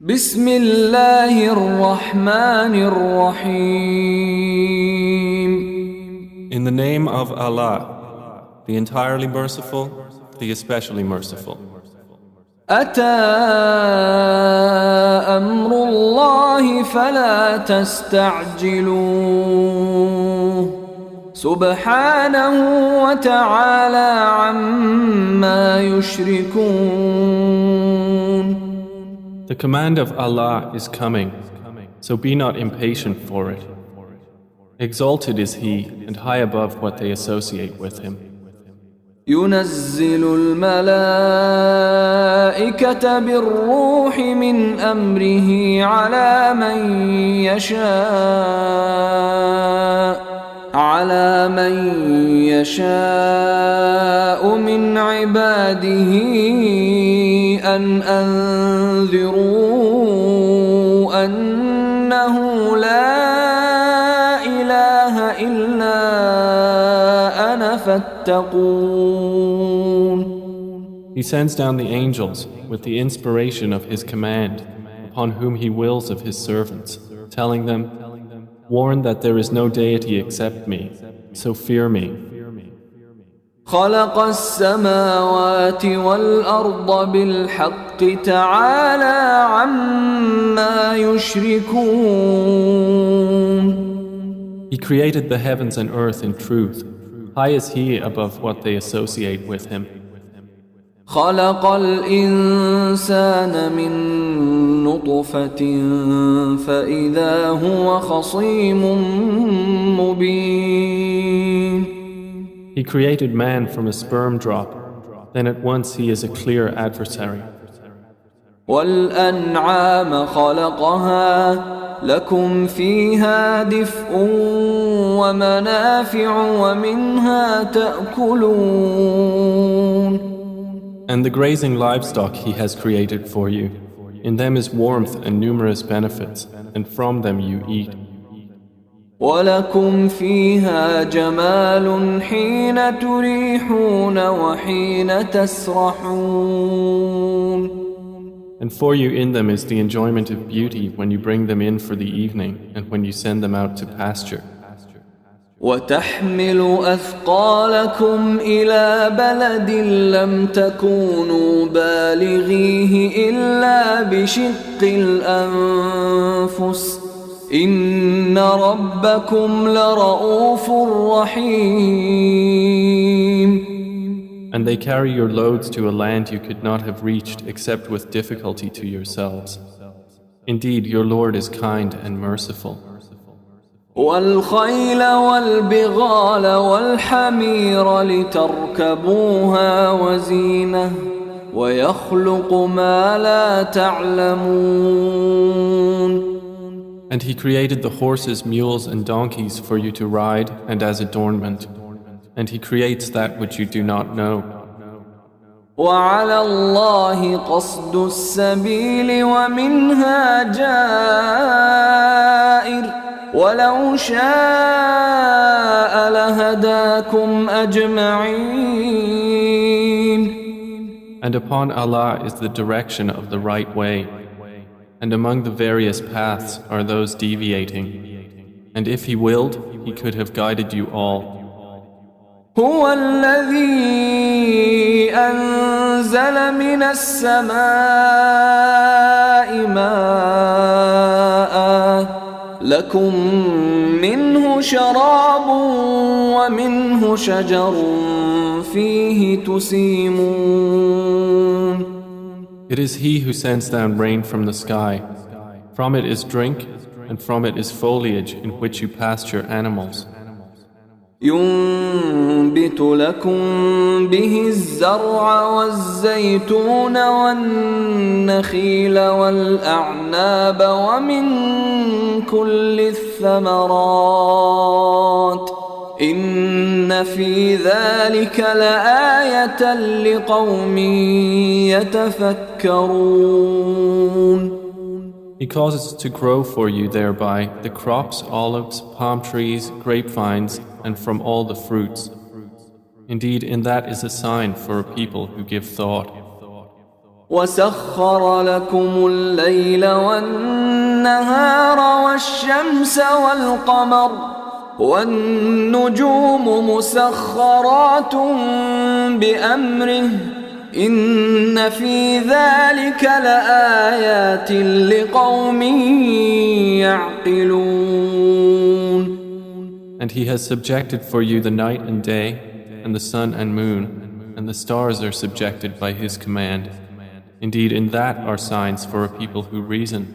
بسم الله الرحمن الرحيم. In the name of Allah, the entirely merciful, the especially merciful. أتى أمر الله فلا تستعجلوه سبحانه وتعالى عما يشركون. The command of Allah is coming, so be not impatient for it. Exalted is He and high above what they associate with Him. ينزل الملائكة بالروح من أمره على من يشاء من عباده أن أنذروا أنه لا إله إلا أنا فاتقون. He sends down the angels with the inspiration of His command upon whom He wills of His servants, telling them, warn that there is no deity except me, so fear me. خلق السماوات والأرض بالحق تعالى عما يشركون. He created the heavens and earth in truth. High is He above what they associate with Him. خلق الإنسان من نطفة فإذا هو خصيم مبين. He created man from a sperm drop, then at once he is a clear adversary. والأنعام خلقها لكم فيها دفء ومنافع ومنها تأكلون. And the grazing livestock He has created for you. In them is warmth and numerous benefits, and from them you eat. ولكم فيها جمال حين تريحون وحين تسرحون. And for you in them is the enjoyment of beauty when you bring them in for the evening and when you send them out to pasture. وتحمل أثقالكم إلى بلد لم تكونوا بالغيه إلا بشق الأنفس إن ربكم لرؤوف رحيم. And they carry your loads to a land you could not have reached except with difficulty to yourselves. Indeed, your Lord is kind and merciful. والخيل والبغال والحمير لتركبوها وزينة ويخلق ما لا تعلمون. And He created the horses, mules, and donkeys for you to ride and as adornment. And He creates that which you do not know. وعلى الله قصد السبيل ومنها جائر ولو شاء لهداكم أجمعين. And upon Allah is the direction of the right way. And among the various paths are those deviating. And if He willed, He could have guided you all. هو الذي أنزل من السماء ماء لكم منه شراب ومنه شجر فيه تسيمون. It is He who sends down rain from the sky. From it is drink, and from it is foliage in which you pasture animals. ينبت لكم به الزرع والزيتون والنخيل والأعناب ومن كل الثمرات إن في ذلك لآية لقوم يتفكرون. He causes to grow for you thereby the crops, olives, palm trees, grapevines, and from all the fruits. Indeed, in that is a sign for a people who give thought. وسخر لكم الليل والنهار والشمس والقمر والنجوم مسخرات بأمره إن في ذلك لآيات لقوم يعقلون. And he has subjected for you the night and day, and the sun and moon, and the stars are subjected by his command. Indeed, in that are signs for a people who reason.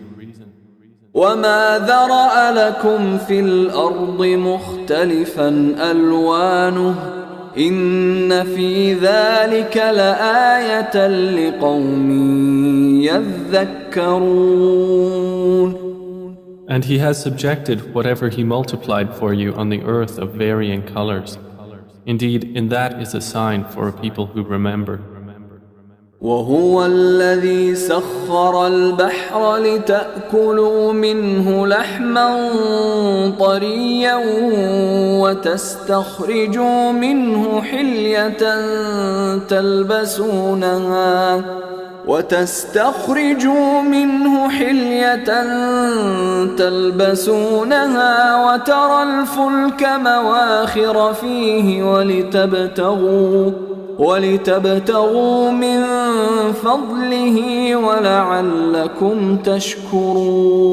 وما ذرأ لكم في الأرض مختلفا ألوانه إن في ذلك لآية لقوم يذكرون. And he has subjected whatever he multiplied for you on the earth of varying colors. Indeed, in that is a sign for a people who remember. وهو الذي سخر البحر لتأكلوا منه لحما طريا وتستخرجوا منه حلية تلبسونها وترى الفلك مواخر فيه ولتبتغوا من فضله ولعلكم تشكرون.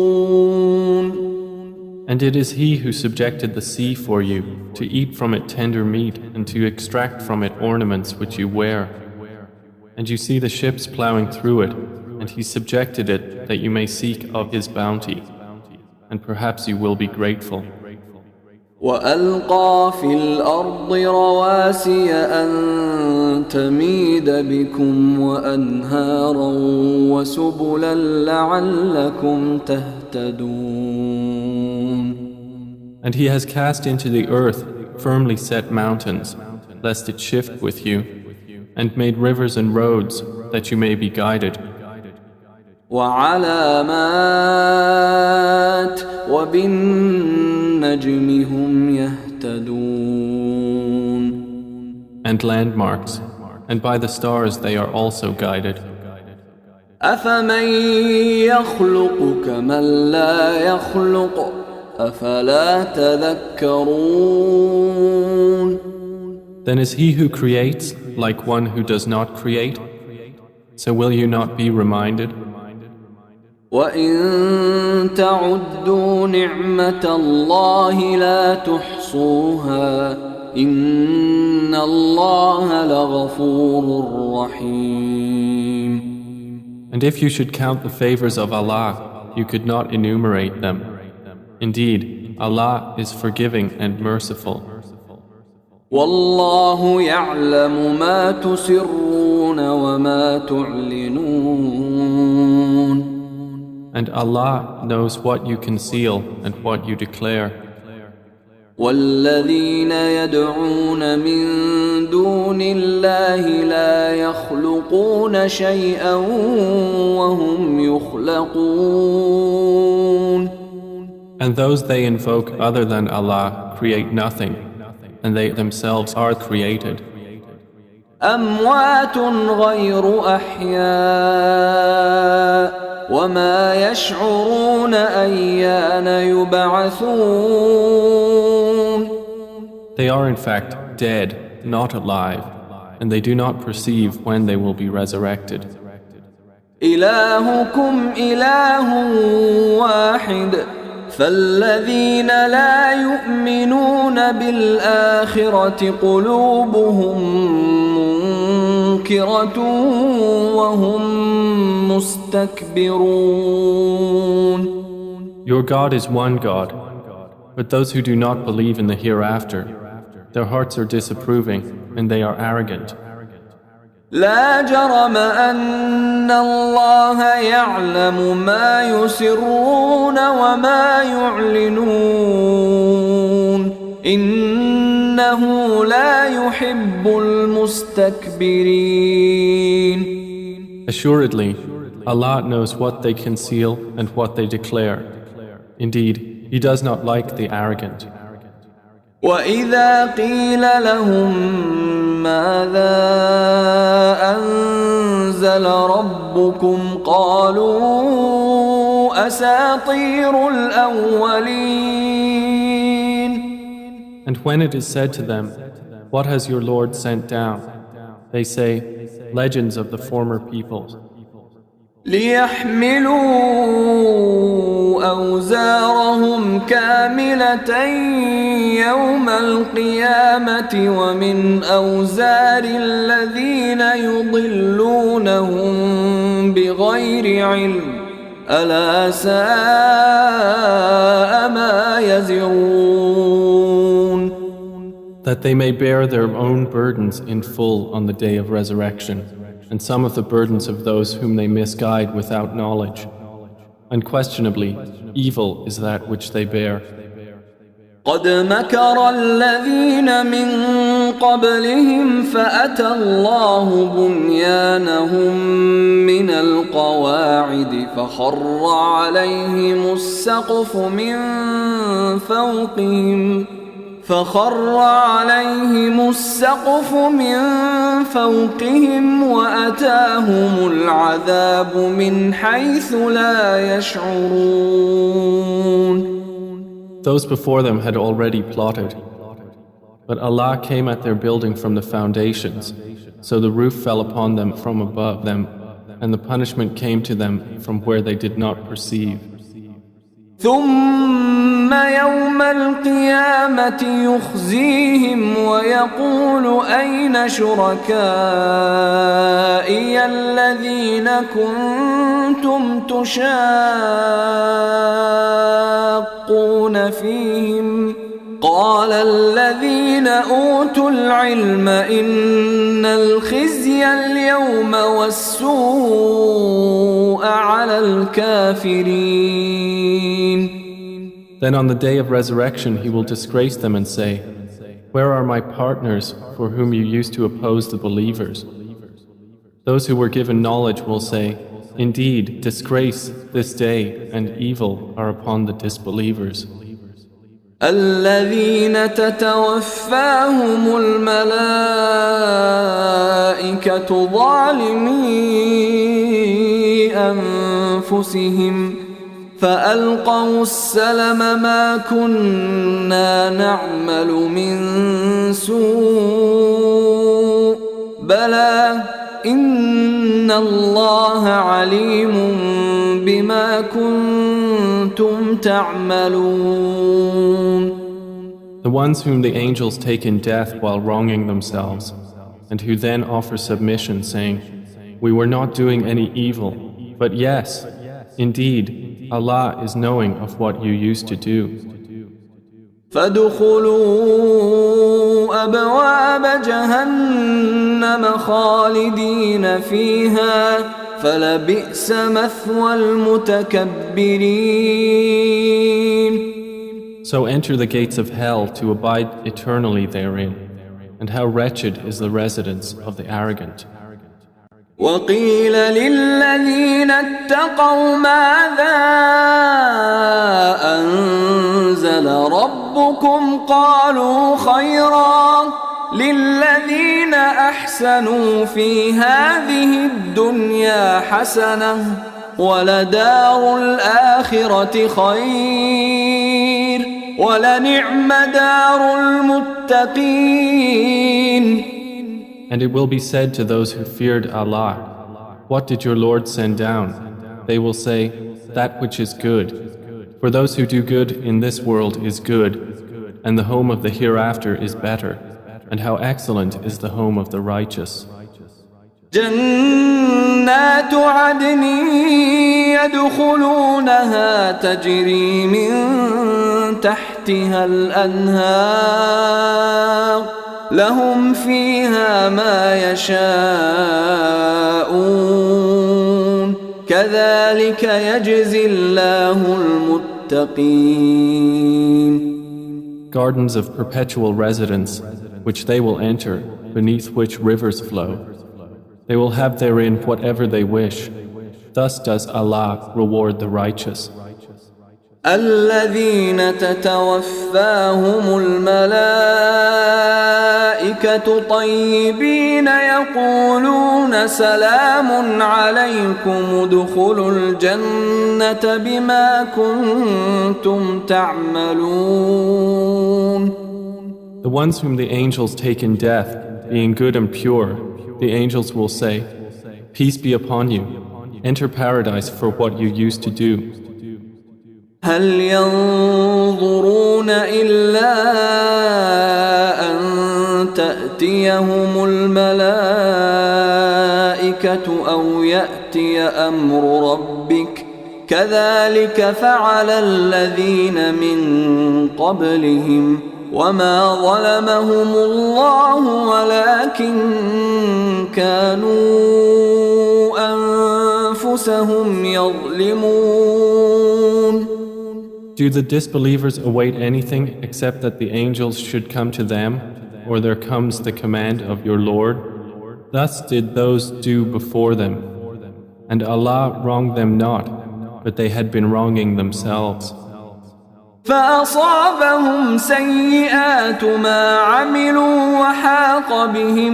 And it is he who subjected the sea for you, to eat from it tender meat and to extract from it ornaments which you wear. And you see the ships plowing through it, and he subjected it that you may seek of his bounty, and perhaps you will be grateful. وألقى في الأرض رواسي أن تميد بكم وأنهارا وسبلا لعلكم تهتدون. And he has cast into the earth firmly set mountains, lest it shift with you, and made rivers and roads that you may be guided. وعلامات وبالنجم هم يهتدون. And landmarks, and by the stars they are also guided. أفمن يخلق كمن لا يخلق أفلا تذكرون. Then is he who creates like one who does not create? So will you not be reminded? وَإِن تَعُدُّوا نِعْمَةَ اللَّهِ لَا تُحْصُوهَا إِنَّ اللَّهَ لَغَفُورٌ رَّحِيمٌ. And if you should count the favors of Allah, you could not enumerate them. Indeed, Allah is forgiving and merciful. وَاللَّهُ يَعْلَمُ مَا تُسِرُّونَ وَمَا تُعْلِنُونَ. And Allah knows what you conceal and what you declare. وَالَّذِينَ يَدْعُونَ مِن دُونِ اللَّهِ لَا يَخْلُقُونَ شَيْئًا وَهُمْ يُخْلَقُونَ. And those they invoke other than Allah create nothing, and they themselves are created. أَمْوَاتٌ غَيْرُ أَحْيَاءٍ وَمَا يَشْعُرُونَ أَيَّانَ يُبْعَثُونَ. They are in fact dead, not alive, and they do not perceive when they will be resurrected. إِلَٰهُكُمْ إِلَٰهٌ واحد فالذين لا يؤمنون بالآخرة قلوبهم منكرة وهم مستكبرون. Your God is one God, but those who do not believe in the hereafter, their hearts are disapproving and they are arrogant. لا جرم أن الله يعلم ما يسرون وما يعلنون إنه لا يحب المستكبرين. Assuredly, Allah knows what they conceal and what they declare. Indeed, He does not like the arrogant. وَإِذَا قِيلَ لَهُم مَّاذَا أنزل ربكم قالوا أساطير الأولين. And when it is said to them, "What has your Lord sent down?" they say, "Legends of the former peoples." ليحملوا أوزارهم كاملة يوم القيامة ومن أوزار الذين يضلونهم بغير علم ألا ساء ما يزرون. That they may bear their own burdens in full on the day of resurrection, and some of the burdens of those whom they misguide without knowledge. Unquestionably, evil is that which they bear. قد مكر الذين من قبلهم فأتى الله بنيانهم من القواعد فخر عليهم السقف من فوقهم وأتاهم العذاب من حيث لا يشعرون. Those before them had already plotted, but Allah came at their building from the foundations, so the roof fell upon them from above them, and the punishment came to them from where they did not perceive. ثم يوم القيامة يخزيهم ويقول أين شركائي الذين كنتم تشاقون فيهم قال الذين أوتوا العلم إن الخزي اليوم والسوء على الكافرين. Then on the day of resurrection he will disgrace them and say, "Where are my partners for whom you used to oppose the believers?" Those who were given knowledge will say, "Indeed, disgrace this day and evil are upon the disbelievers." الذين تتوفاهم الملائكة ظالمي أنفسهم فألقوا السلم ما كنا نعمل من سوء بلى إن الله عليم بما كنتم تعملون. The ones whom the angels take in death while wronging themselves, and who then offer submission, saying, "We were not doing any evil, but yes, indeed, Allah is knowing of what you used to do." فادخلوا أبواب جهنم خالدين فيها فلبئس مثوى المتكبرين. So enter the gates of hell to abide eternally therein, and how wretched is the residence of the arrogant. وقيل للذين اتقوا ماذا أنزل ربكم قالوا خيرا للذين أحسنوا في هذه الدنيا حسنة ولدار الآخرة خير ولنعم دار المتقين. And it will be said to those who feared Allah, "What did your Lord send down?" They will say, "That which is good." For those who do good in this world is good, and the home of the hereafter is better, and how excellent is the home of the righteous. جنات عدن يدخلونها تجري من تحتها الأنهار لهم فيها ما يشاءون كذلك يجزي الله المتقين. Gardens of perpetual residence, which they will enter, beneath which rivers flow. They will have therein whatever they wish. Thus does Allah reward the righteous. الذين تتوفاهم الملائكة طيبين يقولون سلام عليكم ادخلوا الجنة بما كنتم تعملون. The ones whom the angels take in death, being good and pure, the angels will say, Peace be upon you, enter paradise for what you used to do. هل ينظرون إلا أن تأتيهم الملائكة أو يأتي أمر ربك كذلك فعل الذين من قبلهم وما ظلمهم الله ولكن كانوا أنفسهم يظلمون. Do the disbelievers await anything except that the angels should come to them, or there comes the command of your Lord? Thus did those do before them. And Allah wronged them not, but they had been wronging themselves. فأصابهم سيئات ما عملوا وحاق بهم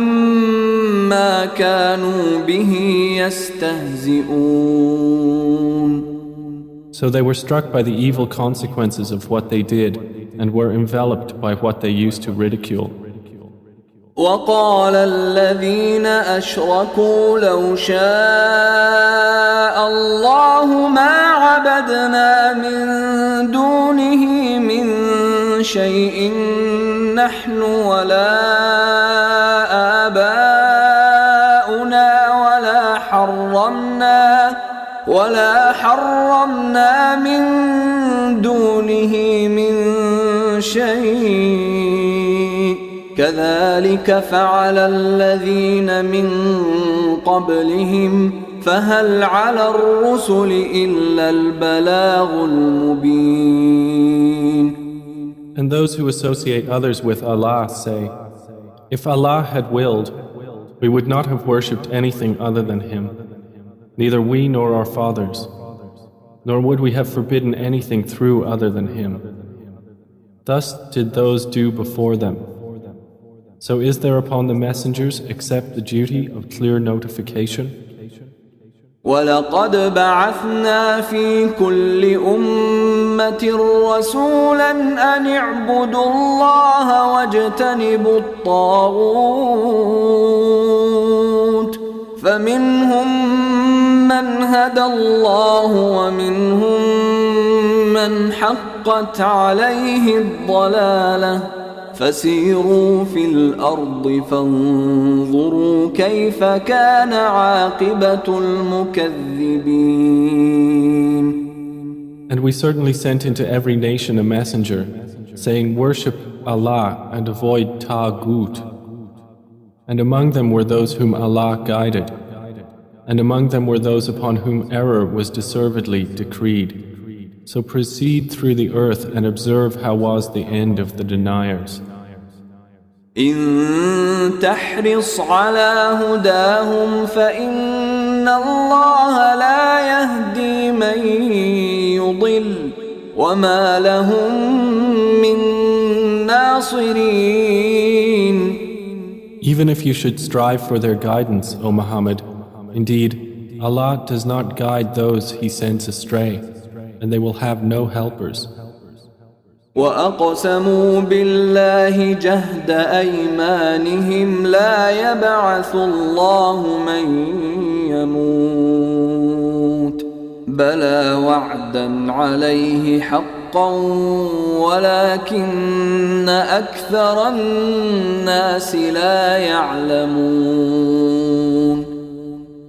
ما كانوا به يستهزئون. So they were struck by the evil consequences of what they did and were enveloped by what they used to ridicule. وقال الذين أشركوا لو شاء الله ما عبدنا من دونه من شيء نحن ولا آباؤنا ولا حرمنا من دونه من شيء كذلك فعل الذين من قبلهم فهل على الرسل إلا البلاغ المبين. And those who associate others with Allah say, If Allah had willed, we would not have worshipped anything other than Him, neither we nor our fathers, nor would we have forbidden anything through other than Him. Thus did those do before them. So is there upon the messengers except the duty of clear notification? وَلَقَدْ بَعَثْنَا فِي كُلِّ أُمَّةٍ رَسُولًا أَنِ اعْبُدُوا اللَّهَ وَاجْتَنِبُوا الطَّاغُوتَ فَمِنْهُمْ مَنْ هَدَى اللَّهُ وَمِنْهُمْ مَنْ حَقَّتْ عَلَيْهِ الضَّلَالَةُ فسيروا في الأرض فانظروا كيف كان عاقبة المكذبين. And we certainly sent into every nation a messenger, saying, Worship Allah and avoid Taghut. And among them were those whom Allah guided, and among them were those upon whom error was deservedly decreed. So proceed through the earth and observe how was the end of the deniers. إن تحرص على هداهم فإن الله لا يهدي من يضل وما لهم من ناصرين. Even if you should strive for their guidance, O Muhammad, indeed, Allah does not guide those He sends astray, and they will have no helpers. وأقسموا بالله جهد أيمانهم لا يبعث الله من يموت بلى وعدا عليه حقا ولكن أكثر الناس لا يعلمون.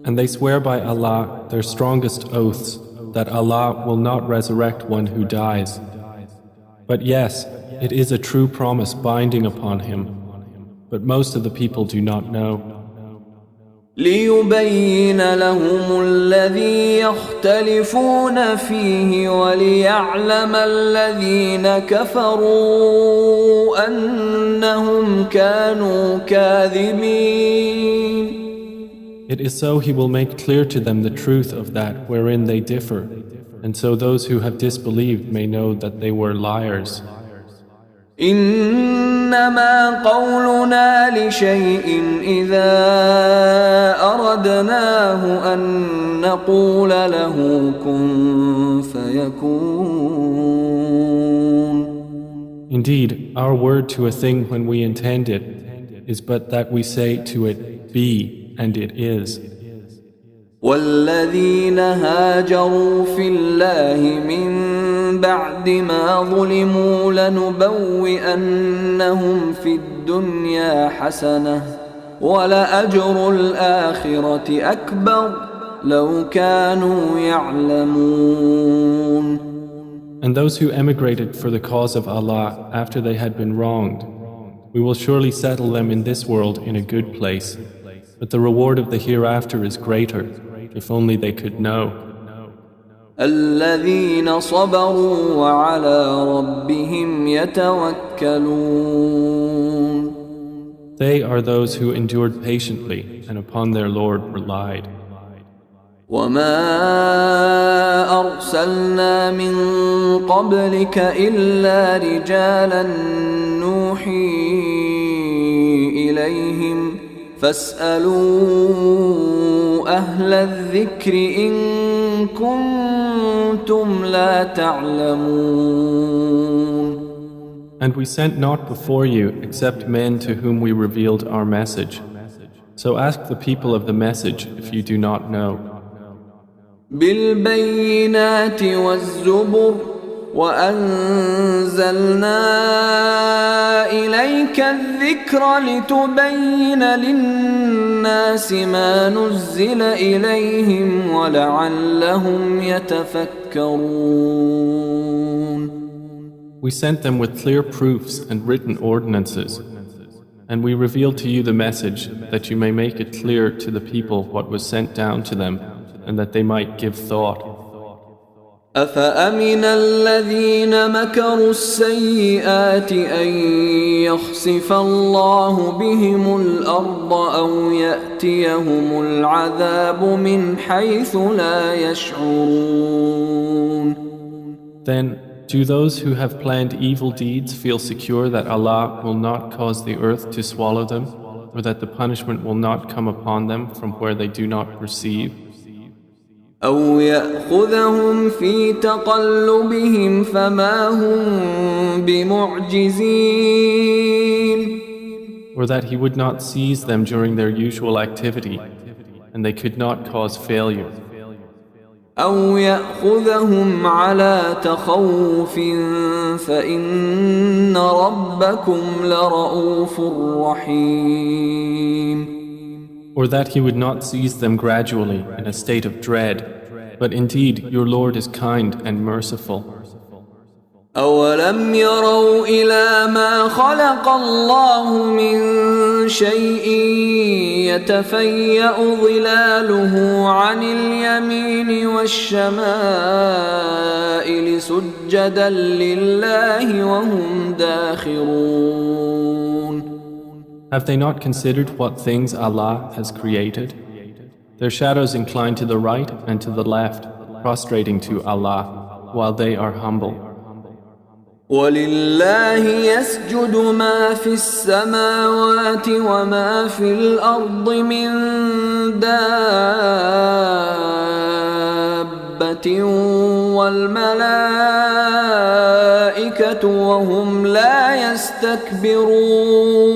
And they swear by Allah their strongest oaths that Allah will not resurrect one who dies. But yes, it is a true promise binding upon him, but most of the people do not know. ليبين لهم الذي يختلفون فيه وليعلم الذين كفروا أنهم كانوا كاذبين. It is so He will make clear to them the truth of that wherein they differ, And so those who have disbelieved may know that they were liars. إنما قولنا لشيء إذا أردناه أن نقول له كن فيكون. Indeed, our word to a thing when we intend it is but that we say to it, be, and it is. والذين هاجروا في الله من بعد ما ظلموا لنبوئنهم في الدنيا حسنة ولأجر الآخرة أكبر لو كانوا يعلمون. And those who emigrated for the cause of Allah after they had been wronged, we will surely settle them in this world in a good place, but the reward of the hereafter is greater, if only they could know. الذين صبروا وعلى ربهم يتوكلون. They are those who endured patiently and upon their Lord relied. وما أرسلنا من قبلك إلا رجالا نوحي إليهم فاسألوا أهل الذكر إن كنتم لا تعلمون. And we sent not before you except men to whom we revealed our message. So ask the people of the message if you do not know. بالبينات والزبر وأنزلنا إليك الذكر لتبين للناس ما نزل إليهم ولعلهم يتفكرون. We sent them with clear proofs and written ordinances, and we revealed to you the message that you may make it clear to the people what was sent down to them, and that they might give thought. أفأمن الذين مكروا السيئات أن يخسف الله بهم الأرض أو يأتيهم العذاب من حيث لا يشعرون. Then, do those who have planned evil deeds feel secure that Allah will not cause the earth to swallow them, or that the punishment will not come upon them from where they do not perceive? أو يأخذهم في تقلبهم فما هم بمعجزين. Or that He would not seize them during their usual activity, and they could not cause failure. أو يأخذهم على تخوف فإن ربكم لرؤوف رحيم. Or that He would not seize them gradually in a state of dread, but indeed your Lord is kind and merciful. أولم يروا إلى ما خلق الله من شيء يتفيأ ظلاله عن اليمين والشمائل سجدا لله وهم داخرون. Have they not considered what things Allah has created? Their shadows incline to the right and to the left, prostrating to Allah, while they are humble. ولله يسجد ما في السماوات وما في الأرض من دابة والملائكة وهم لا يستكبرون.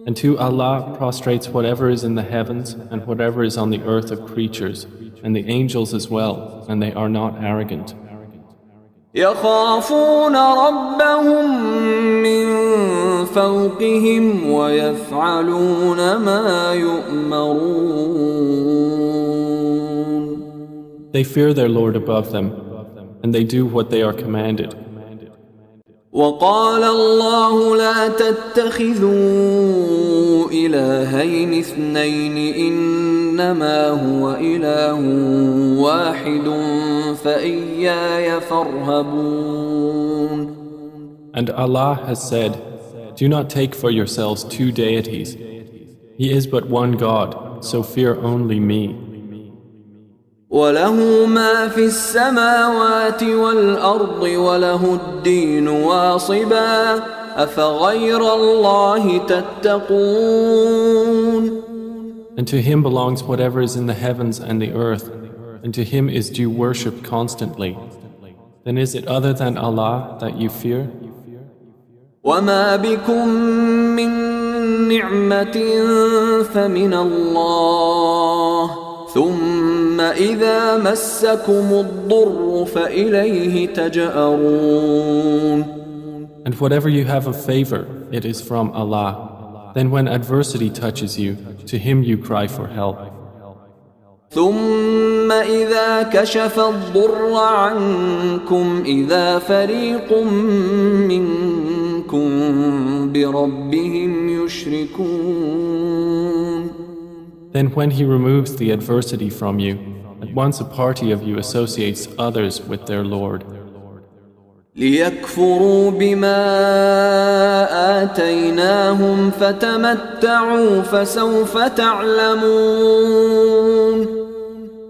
And to Allah prostrates whatever is in the heavens and whatever is on the earth of creatures, and the angels as well, and they are not arrogant. يخافون ربهم من فوقهم ويفعلون ما يؤمرون. They fear their Lord above them, and they do what they are commanded. وقال الله لا تتخذوا إلهين اثنين إنما هو إله واحد فإياي فارهبون. And Allah has said, do not take for yourselves two deities. He is but one God, so fear only me. وله ما في السماوات والأرض وله الدين واصبا أفغير الله تتقون. And to him belongs whatever is in the heavens and the earth, and to him is due worship constantly. Then is it other than Allah that you fear? وما بكم من نعمة فمن الله ثم إذا مسكم الضر فإليه تجأرون. And whatever you have of favor, it is from Allah. Then when adversity touches you, to him you cry for help. ثم إذا كشف الضر عنكم إذا فريق منكم بربهم يشركون. Then when he removes the adversity from you, at once a party of you associates others with their Lord. ليكفروا بما آتيناهم فتمتعوا فسوف تعلمون.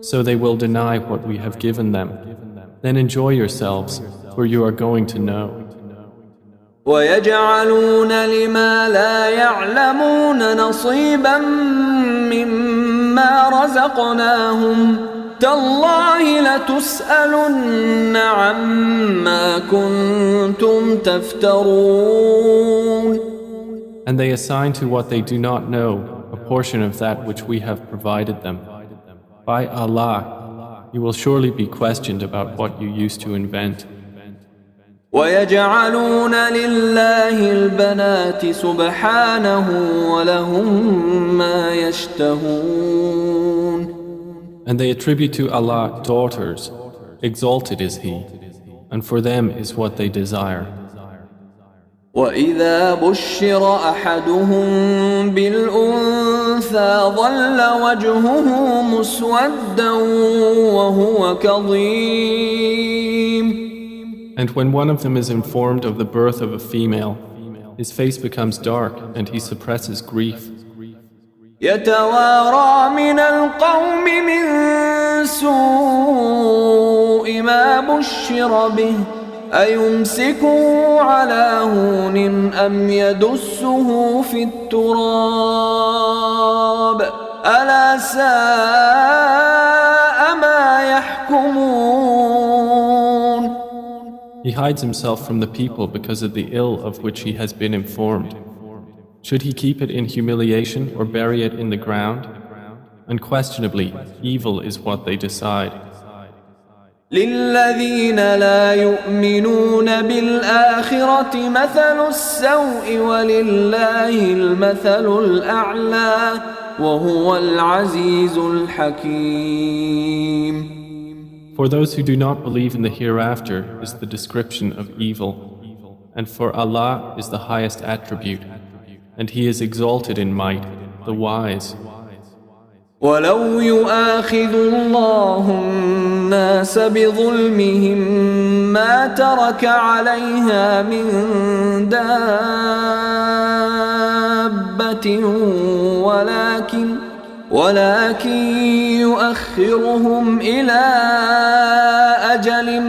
So they will deny what we have given them. Then enjoy yourselves, for you are going to know. ويجعلون لما لا يعلمون نصيبا مما رزقناهم تالله لتسألن عما كنتم تفترون. And they assign to what they do not know a portion of that which we have provided them. By Allah, you will surely be questioned about what you used to invent. ويجعلون لله البنات سبحانه ولهم ما يشتهون. And they attribute to Allah daughters, exalted is He, and for them is what they desire. وإذا بشر أحدهم بالأنثى ظل وجهه مسودا وهو كظيم. And when one of them is informed of the birth of a female, his face becomes dark and he suppresses grief. يتوارى من القوم من سوء ما بشر به أيمسكه على هون أم يدسه في التراب ألا ساء ما يحكمون. He hides himself from the people because of the ill of which he has been informed. Should he keep it in humiliation or bury it in the ground? Unquestionably, evil is what they decide. للذين لا يؤمنون بالآخرة مثل السوء ولله المثل الأعلى وهو العزيز الحكيم. For those who do not believe in the hereafter is the description of evil, and for Allah is the highest attribute, and He is exalted in might, the wise. ولو يؤاخذ الله الناس بظلمهم ما ترك عليها من دابة ولكن يؤخرهم إلى أجل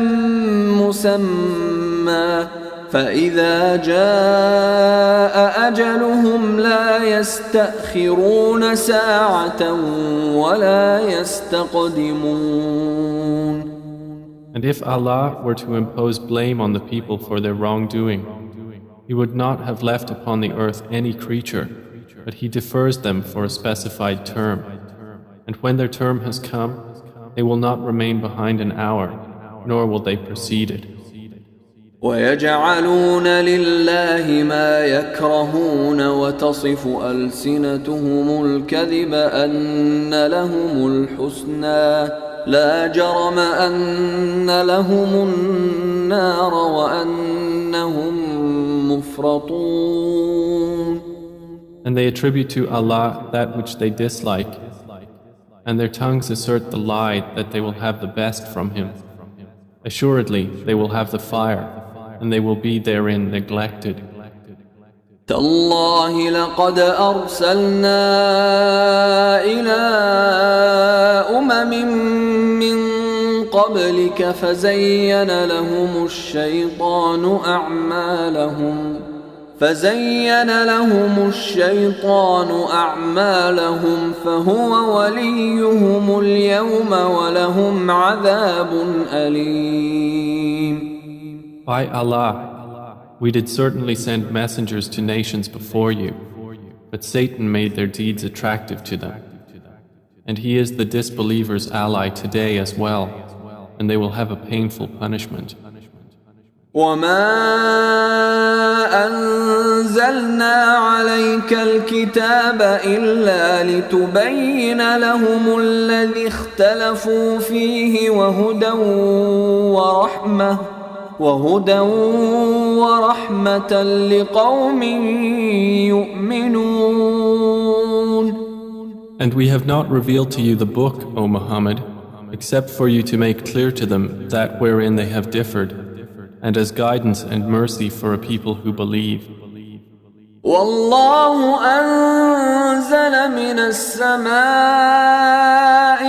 مسمى فإذا جاء أجلهم لا يستأخرون ساعة ولا يستقدمون. And if Allah were to impose blame on the people for their wrongdoing, He would not have left upon the earth any creature, but He defers them for a specified term. And when their term has come, they will not remain behind an hour, nor will they precede it. ويجعلون لله ما يكرهون وتصف ألسنتهم الكذب أن لهم الحسنى لا جرم أن لهم النار وأنهم مفرطون. And they attribute to Allah that which they dislike, and their tongues assert the lie that they will have the best from Him. Assuredly, they will have the fire, and they will be therein neglected. تالله لقد أرسلنا إلى أمم من قبلك فزين لهم الشيطان أعمالهم فهو وليهم اليوم ولهم عذاب أليم. By Allah, we did certainly send messengers to nations before you, but Satan made their deeds attractive to them. And he is the disbelievers' ally today as well, and they will have a painful punishment. وما أنزلنا عليك الكتاب إلا لتبين لهم الذي اختلفوا فيه وهدى ورحمة لقوم يؤمنون. And we have not revealed to you the book, O Muhammad, except for you to make clear to them that wherein they have differed, and as guidance and mercy for a people who believe. والله أنزل من السماء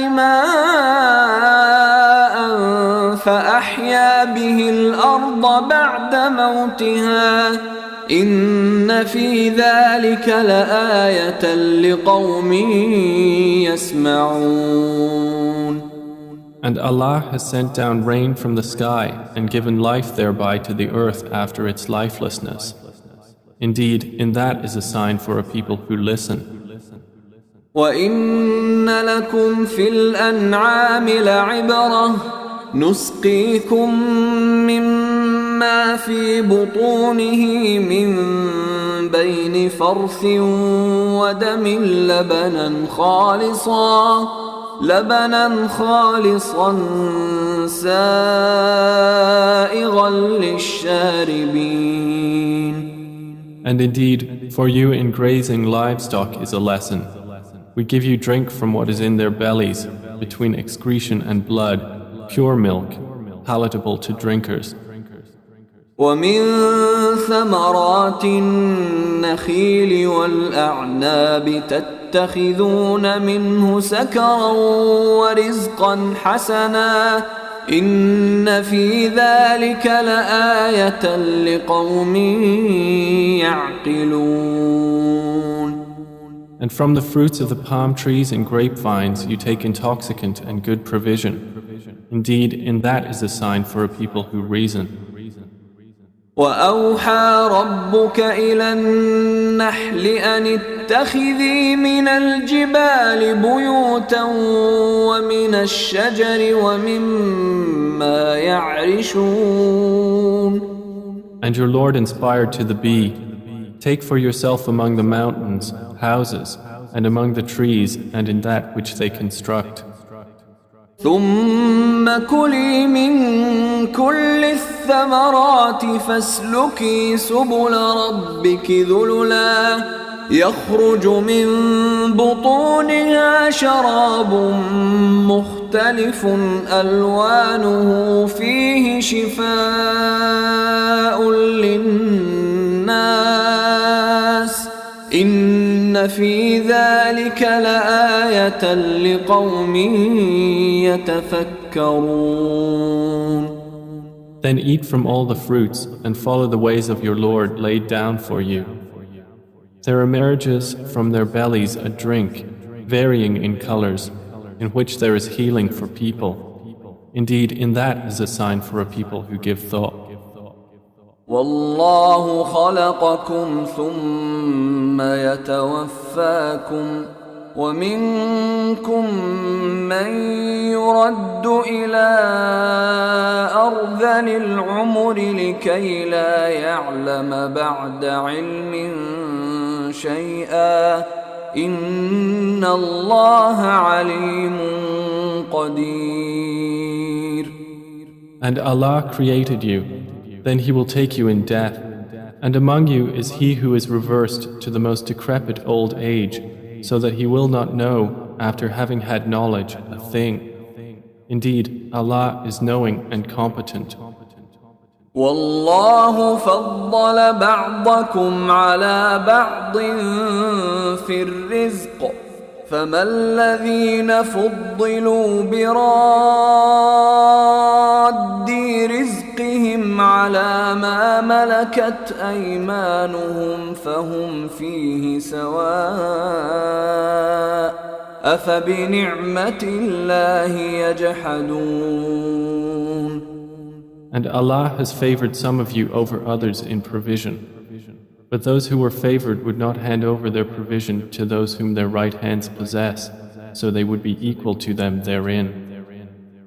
ماء فأحيا به الأرض بعد موتها إن في ذلك لآية لقوم يسمعون. And Allah has sent down rain from the sky and given life thereby to the earth after its lifelessness. Indeed, in that is a sign for a people who listen. وَإِنَّ لَكُمْ فِي الْأَنْعَامِ لَعِبْرَةً نُسْقِيكُم مِّمَّا فِي بُطُونِهِ مِن بَيْنِ فَرْثٍ وَدَمٍ لبنا خالصا سائغا للشاربين. And indeed, for you in grazing livestock is a lesson. We give you drink from what is in their bellies, between excretion and blood, pure milk, palatable to drinkers. ومن ثمرات النخيل والأعناب تتخذون منه سكرا ورزقا حسنا إن في ذلك لآية لقوم يعقلون. And from the fruits of the palm trees and grapevines you take intoxicant and good provision. Indeed, in that is a sign for a people who reason. وأوحى ربك إلى النحل أن اتخذي من الجبال بيوتا ومن الشجر ومما يعرشون. And your Lord inspired to the bee, take for yourself among the mountains houses, and among the trees and in that which they construct. ثم كلي من كل الثمرات فاسلكي سبل ربك ذللا يخرج من بطونها شراب مختلف ألوانه فيه شفاء للناس إن في ذلك لآية لقوم يتفكرون. Then eat from all the fruits and follow the ways of your Lord laid down for you. There emerges from their bellies a drink, varying in colors, in which there is healing for people. Indeed, in that is a sign for a people who give thought. والله خلقكم ثم يتوفاكم ومنكم من يرد إلى أرذل العمر لكي لا يعلم بعد علم شيئا إن الله عليم قدير. And Allah created you. Then He will take you in death, and among you is he who is reversed to the most decrepit old age, so that he will not know, after having had knowledge, a thing. Indeed, Allah is knowing and competent. والله فضل بعضكم على بعض في الرزق فما الذين فضلوا براد رزقهم على ما ملكت أيمانهم فهم فيه سواء أفبنعمة الله يجحدون. And Allah has favored some of you over others in provision. But those who were favored would not hand over their provision to those whom their right hands possess, so they would be equal to them therein.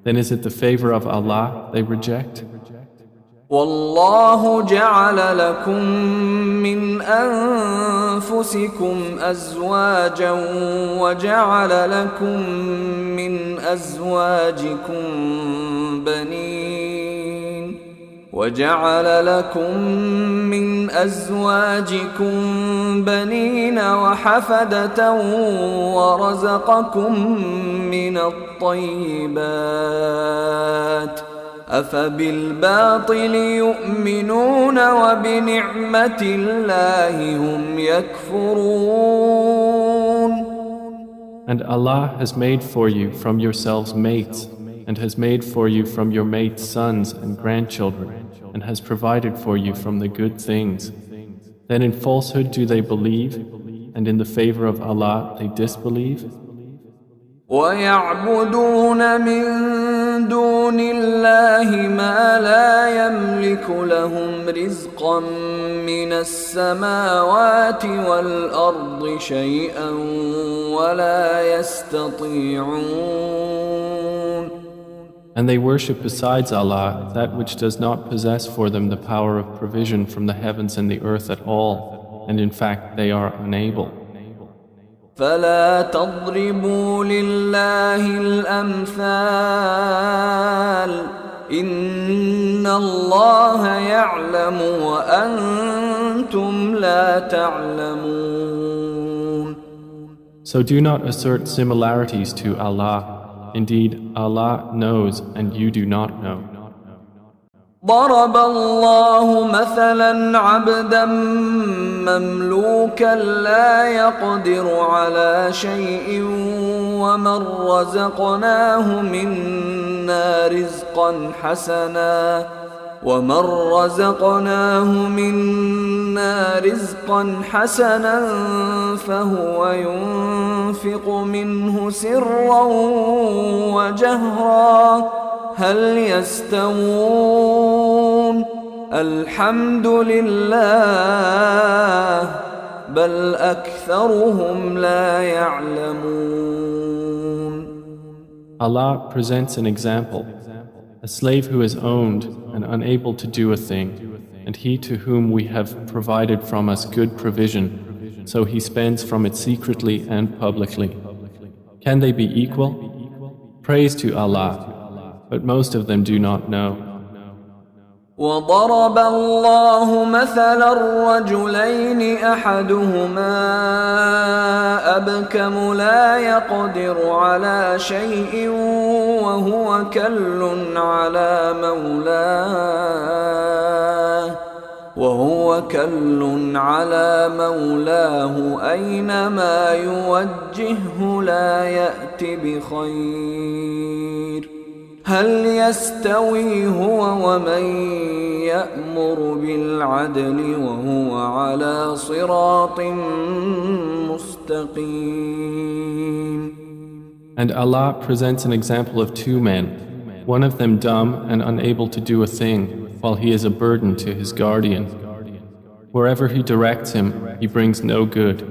Then is it the favor of Allah they reject? والله جعل لكم من أنفسكم أزواجا وجعل لكم من أزواجكم بنين وحفدة ورزقكم من الطيبات أفبالباطل يؤمنون وبنعمة الله هم يكفرون. And Allah has made for you from yourselves mates, and has made for you from your mates sons and grandchildren, and has provided for you from the good things. Then in falsehood do they believe, and in the favor of Allah they disbelieve? ويعبدون من دون الله ما لا يملك لهم رزقا من السماوات والأرض شيئا ولا يستطيعون. And they worship besides Allah that which does not possess for them the power of provision from the heavens and the earth at all, and in fact they are unable. فلا تضربوا لله الأمثال إن الله يعلم وأنتم لا تعلمون. So do not assert similarities to Allah. Indeed, Allah knows and you do not know. ضرب الله مثلا عبدا مملوكا لا يقدر على شيء ومن رزقناه منا رزقا حسنا فهو ينفق منه سرا وجهرا هل يستوون الحمد لله بل أكثرهم لا يعلمون. Allah presents an example. A slave who is owned and unable to do a thing, and he to whom we have provided from us good provision, so he spends from it secretly and publicly. Can they be equal? Praise to Allah, but most of them do not know. وضرب الله مثلا رجلين أحدهما أبكم لا يقدر على شيء وهو كل على مولاه أينما يوجهه لا يأت بخير هل يستوي هو ومن يأمر بالعدل وهو على صراط مستقيم. And Allah presents an example of two men, one of them dumb and unable to do a thing, while he is a burden to his guardian. Wherever he directs him, he brings no good.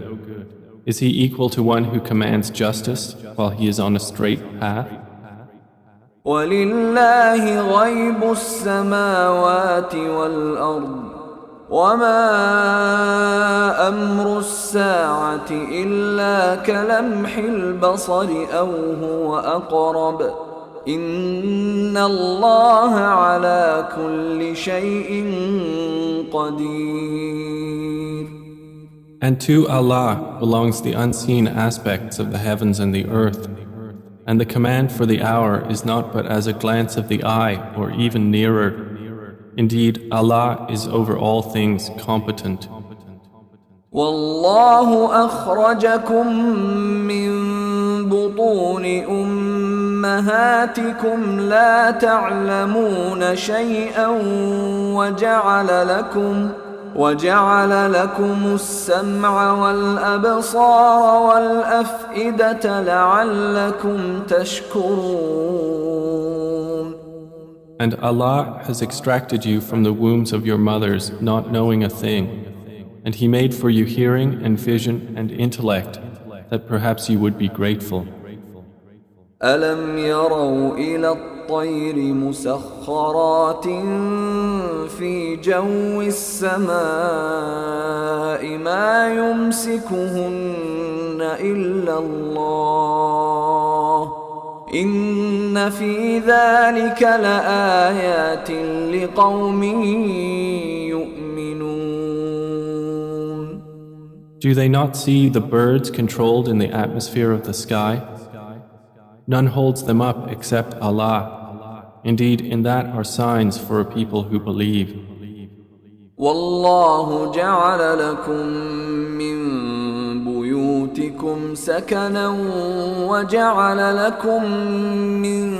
Is he equal to one who commands justice while he is on a straight path? ولله غيب السماوات والأرض وما أمر الساعة إلا كلمح البصر أو هو أقرب إن الله على كل شيء قدير. And to Allah belongs the unseen aspects of the heavens and the earth. And the command for the hour is not but as a glance of the eye or even nearer. Indeed, Allah is over all things competent. والله أخرجكم من بطون أمهاتكم لا تعلمون شيئا وجعل لكم السمع والأبصار والأفئدة لعلكم تشكرون. And Allah has extracted you from the wombs of your mothers, not knowing a thing. And He made for you hearing and vision and intellect, that perhaps you would be grateful. ألم يروا إلى الطير مسخرات في جو السماء ما يمسكهن إلا الله إن في ذلك لآيات لقوم يؤمنون. Do they not see the birds controlled in the atmosphere of the sky? None holds them up except Allah. Indeed, in that are signs for a people who believe. والله جعل لكم من بيوتكم سكنا وجعل لكم من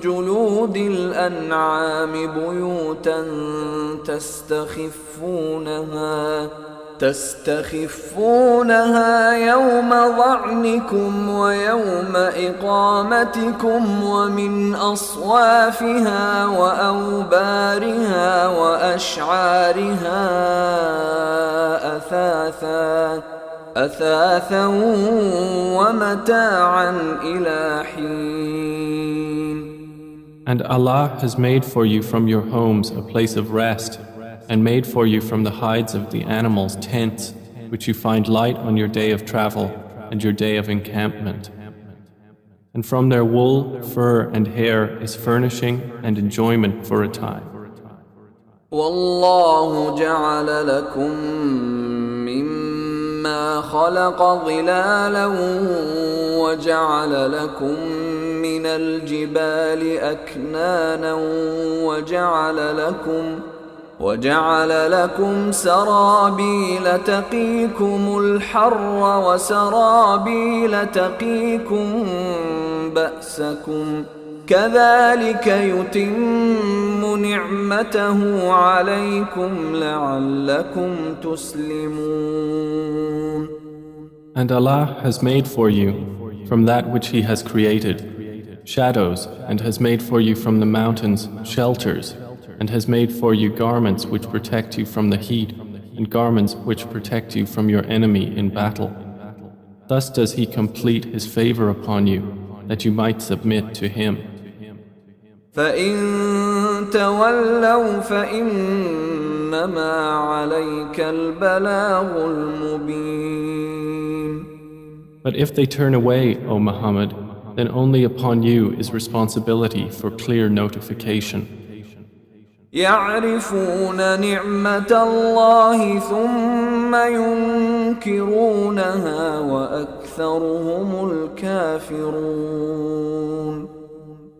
جلود الأنعام بيوتا تستخفونها يوم ظعنكم ويوم إقامتكم ومن أصوافها وأوبارها وأشعارها أثاثا ومتاعا إلى حين. And Allah has made for you from your homes a place of rest, and made for you from the hides of the animals tents, which you find light on your day of travel and your day of encampment. And from their wool, fur and hair is furnishing and enjoyment for a time. والله جعل لكم مما خلق ظلالا وجعل لكم من الجبال أكنانا وجعل لكم سرابيل تقيكم الحر وسرابيل تقيكم بأسكم كذلك يتم نعمته عليكم لعلكم تسلمون. And Allah has made for you from that which He has created shadows, and has made for you from the mountains shelters, and has made for you garments which protect you from the heat, and garments which protect you from your enemy in battle. Thus does He complete His favor upon you, that you might submit to Him. فَإِن تَوَلَّوْا فَإِنَّمَا عَلَيْكَ الْبَلَاغُ الْمُبِينُ. But if they turn away, O Muhammad, then only upon you is responsibility for clear notification. يعرفون نعمة الله ثم ينكرونها وأكثرهم الكافرون.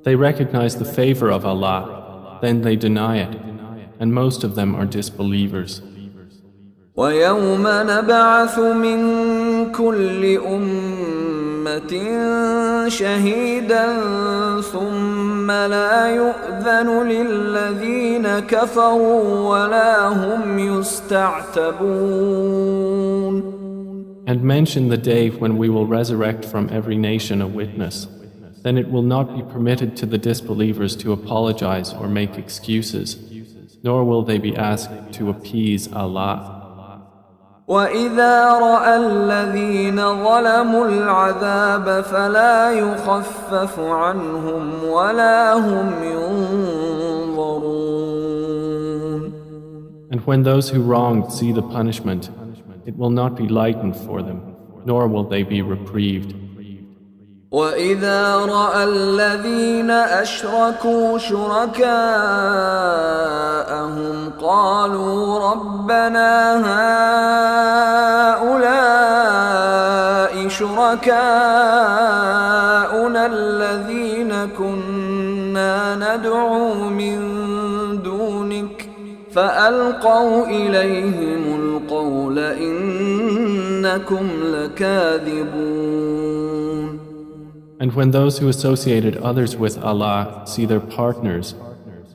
They recognize the favor of Allah, then they deny it, and most of them are disbelievers. ويوم نبعث من كل أمة شهيدا ثم لا يؤذن للذين كفروا ولا هم يستعتبون. And mention the day when we will resurrect from every nation a witness. Then it will not be permitted to the disbelievers to apologize or make excuses, nor will they be asked to appease Allah. وَإِذَا رَأَى الَّذِينَ ظَلَمُوا الْعَذَابَ فَلَا يُخَفَّفُ عَنْهُمْ وَلَا هُمْ يُنظَرُونَ. And when those who wronged see the punishment, it will not be lightened for them, nor will they be reprieved. وَإِذَا رَأَى الَّذِينَ أَشْرَكُوا شُرَكَاءَهُمْ قَالُوا رَبَّنَا هَؤُلَاءِ شُرَكَاؤُنَا الَّذِينَ كُنَّا نَدْعُو مِن دُونِكَ فألقوا إليهم القول إنكم لكاذبون. And when those who associated others with Allah see their partners,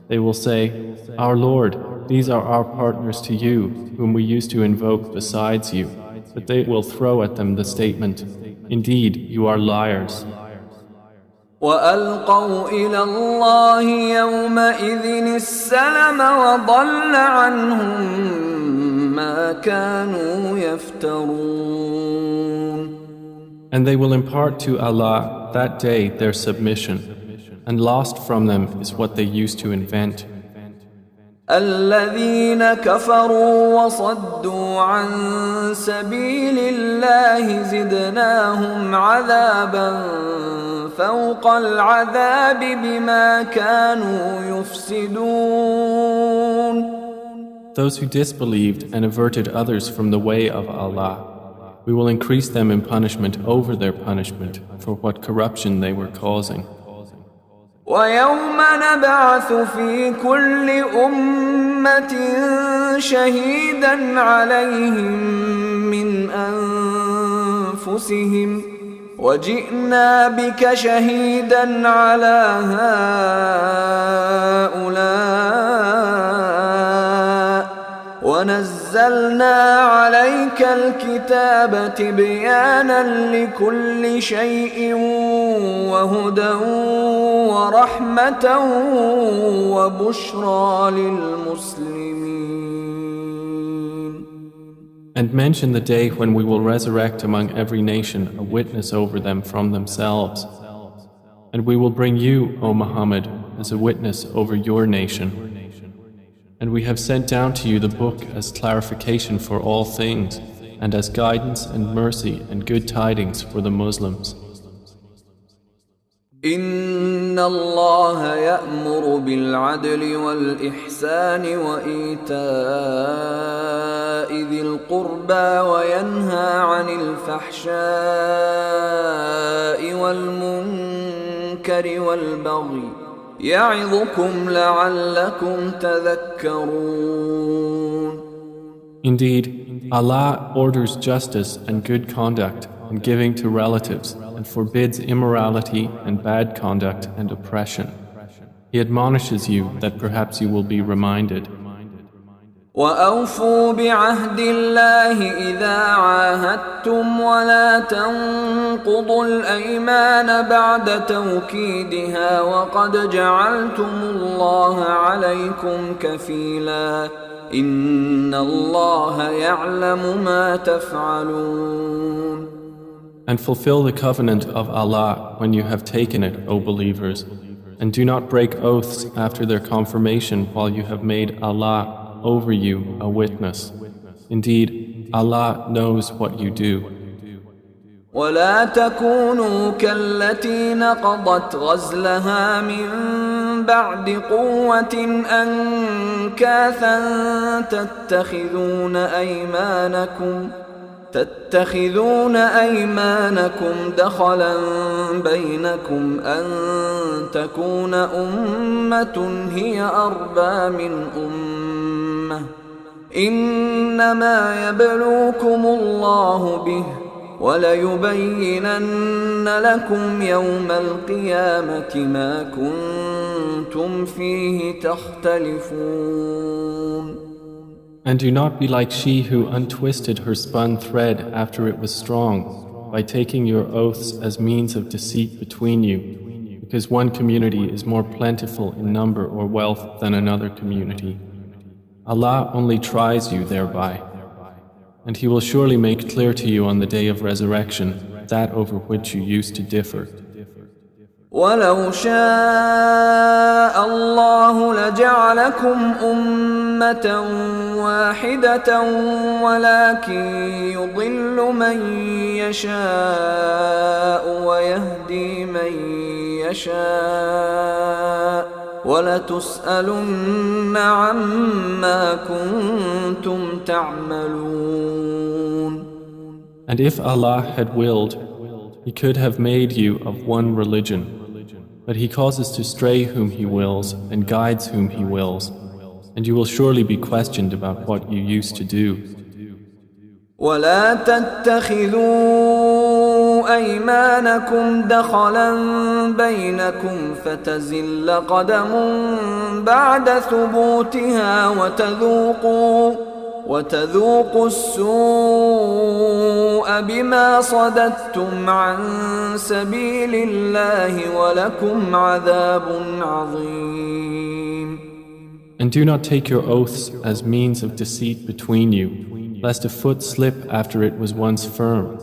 they will say, Our Lord, these are our partners to you, whom we used to invoke besides you. But they will throw at them the statement, Indeed, you are liars. وألقوا إلى الله يومئذ السلم وضل عنهم ما كانوا يفترون. And they will impart to Allah that day their submission, and lost from them is what they used to invent. الذين كفروا وصدوا عن سبيل الله زدناهم عذابا فوق العذاب بما كانوا يفسدون. Those who disbelieved and averted others from the way of Allah, we will increase them in punishment over their punishment for what corruption they were causing. ويوم نبعث في كل أمة شهيدا عليهم من أنفسهم وجئنا بك شهيدا على هؤلاء ونزلنا عليك الكتاب تبيانا لكل شيء وهدى ورحمة وبشرى للمسلمين. And mention the day when we will resurrect among every nation a witness over them from themselves. And we will bring you, O Muhammad, as a witness over your nation. And we have sent down to you the book as clarification for all things, and as guidance and mercy and good tidings for the Muslims. إن الله يأمر بالعدل والإحسان وإيتاء ذي القربى وينهى عن الفحشاء والمنكر والبغي يعظكم لعلكم تذكرون. Indeed, Allah orders justice and good conduct and giving to relatives and forbids immorality and bad conduct and oppression. He admonishes you that perhaps you will be reminded. وأوفوا بعهد الله إذا عاهدتم ولا تنقضوا الأيمان بعد توكيدها وقد جعلتم الله عليكم كفيلا إن الله يعلم ما تفعلون. And fulfill the covenant of Allah when you have taken it, O believers, and do not break oaths after their confirmation while you have made Allah over you a witness. Indeed, Allah knows what you do. ولا تكونوا كالتي نقضت غزلها من بعد قوة أنكاثا تتخذون أيمانكم دخلا بينكم أن تكون أمة هي أربى من أمة إنما يبلوكم الله به وليبينن لكم يوم القيامة ما كنتم فيه تختلفون. And do not be like she who untwisted her spun thread after it was strong, by taking your oaths as means of deceit between you, because one community is more plentiful in number or wealth than another community. Allah only tries you thereby, and He will surely make clear to you on the day of resurrection that over which you used to differ. ولو شاء الله لجعلكم أمة واحدة ولكن يضل من يشاء ويهدي من يشاء ولتسألن عما كنتم تعملون. And if Allah had willed, He could have made you of one religion, but He causes to stray whom He wills and guides whom He wills, and you will surely be questioned about what you used to do. ولا تتخذوا أيمانكم دخلا بينكم فتزل قدم بعد ثبوتها وتذوقوا السوء بما صددتم عن سبيل الله ولكم عذاب عظيم. And do not take your oaths as means of deceit between you, lest a foot slip after it was once firm,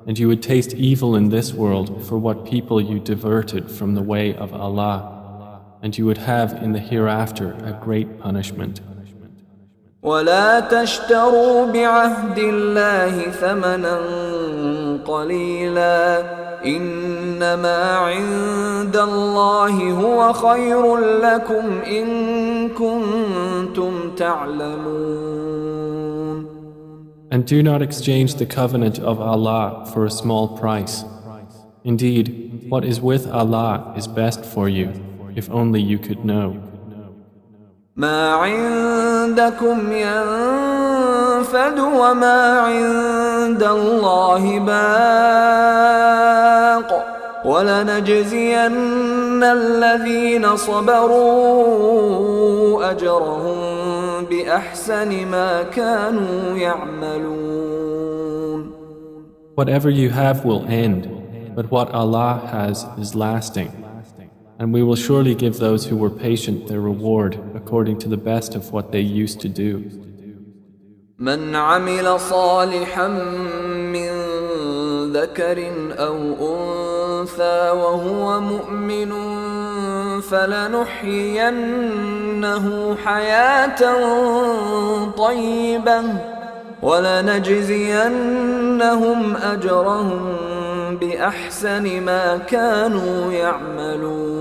and you would taste evil in this world for what people you diverted from the way of Allah, and you would have in the hereafter a great punishment. ولا تشتروا بعهد الله ثمنا قليلا إنما عند الله هو خير لكم إن كنتم تعلمون. And do not exchange the covenant of Allah for a small price. Indeed, what is with Allah is best for you, if only you could know. ما عندكم ينفد وما عند الله باق ولنجزين الذين صبروا أجرهم بأحسن ما كانوا يعملون. Whatever you have will end, but what Allah has is lasting. And we will surely give those who were patient their reward according to the best of what they used to do. من عمل صالحا من ذكر أو أنثى وهو مؤمن فلنحيينه حياة طيبة ولنجزينهم أجرهم بأحسن ما كانوا يعملون.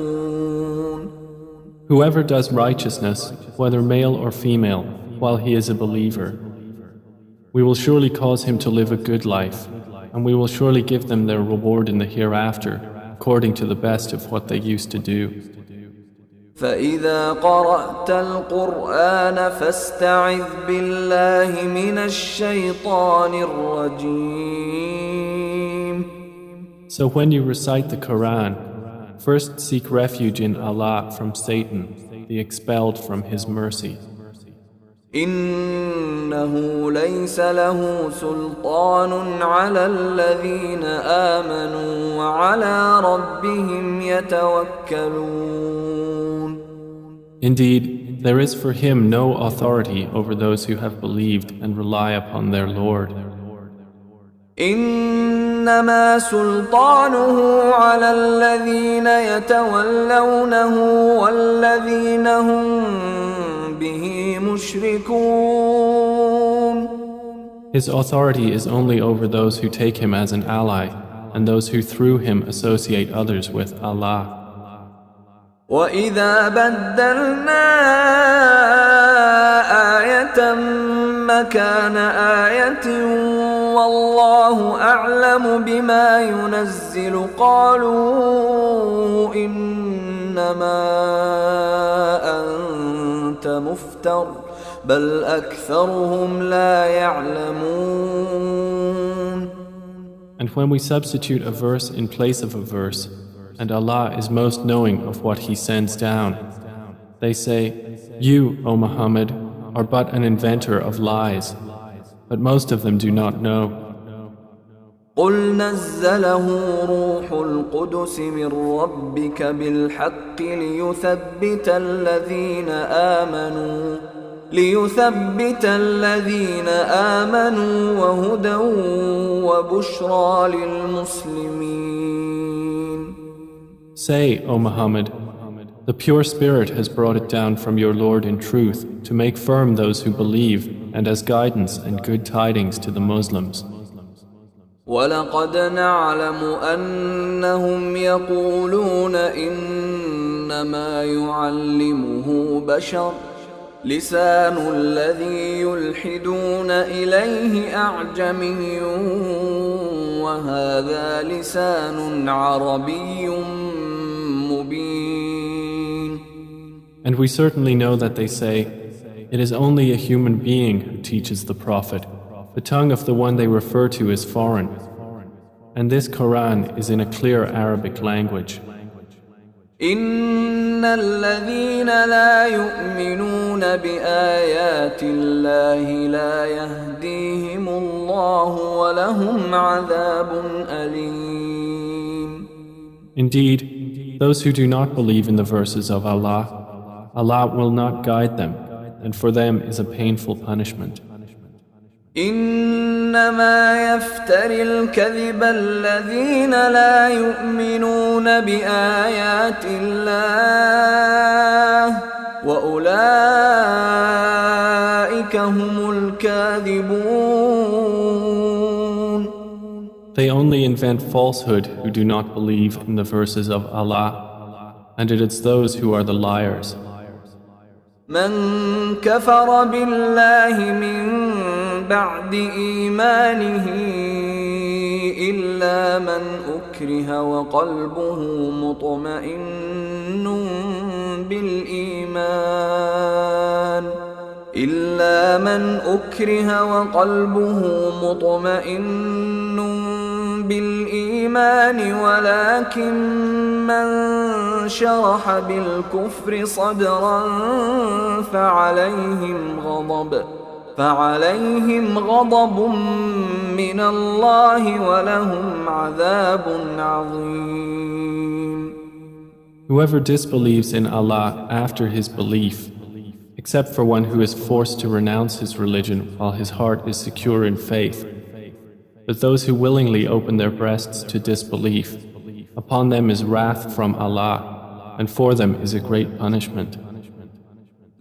Whoever does righteousness, whether male or female, while he is a believer, we will surely cause him to live a good life, and we will surely give them their reward in the hereafter, according to the best of what they used to do. فإذا قرأت القرآن فاستعذ بالله من الشيطان الرجيم. So when you recite the Quran, first seek refuge in Allah from Satan, the expelled from His mercy. إنه ليس له سلطان على الذين آمنوا وعلى ربهم يتوكلون. Indeed, there is for him no authority over those who have believed and rely upon their Lord. إنما سلطانه على الذين يتولونه والذين هم به مشركون. His authority is only over those who take him as an ally and those who through him associate others with Allah. وَإِذَا بَدَّلْنَا آيَةً مَكَانَ آيَةٍ وَاللَّهُ أَعْلَمُ بِمَا يُنَزِّلُ قَالُوا إِنَّمَا أَنْتَ مُفْتَرٍ بَلْ أَكْثَرُهُمْ لَا يَعْلَمُونَ. And when we substitute a verse in place of a verse, and Allah is most knowing of what He sends down, they say, "You, O Muhammad, are but an inventor of lies," but most of them do not know. قُلْ نَزَّلَهُ رُوحُ الْقُدُسِ مِنْ رَبِّكَ بِالْحَقِّ ليثبت الذين آمنوا وهدى وبشرى للمسلمين. Say, O Muhammad, the pure spirit has brought it down from your Lord in truth to make firm those who believe and as guidance and good tidings to the Muslims. وَلَقَدْ نَعْلَمُ أَنَّهُمْ يَقُولُونَ إِنَّمَا يُعَلِّمُهُ بَشَرٌ لسان الذي يلحدون إليه أعجمي وهذا لسان عربي مبين. And we certainly know that they say, It is only a human being who teaches the Prophet. The tongue of the one they refer to is foreign. And this Quran is in a clear Arabic language. إن الذين لا يؤمنون بآيات الله لا يهديهم الله ولهم عذاب أليم. Indeed, those who do not believe in the verses of Allah, Allah will not guide them, and for them is a painful punishment. إنما يفتري الكذب الذين لا يؤمنون بآيات الله وأولئك هم الكاذبون. They only invent falsehood who do not believe in the verses of Allah, and it is those who are the liars. من كفر بالله من بعد إيمانه إلا من أكره وقلبه مطمئن بالإيمان ولكن من شرح بالكفر صدرا فعليهم غضب من الله ولهم عذاب عظيم. Whoever disbelieves in Allah after his belief, except for one who is forced to renounce his religion while his heart is secure in faith, but those who willingly open their breasts to disbelief, upon them is wrath from Allah, and for them is a great punishment.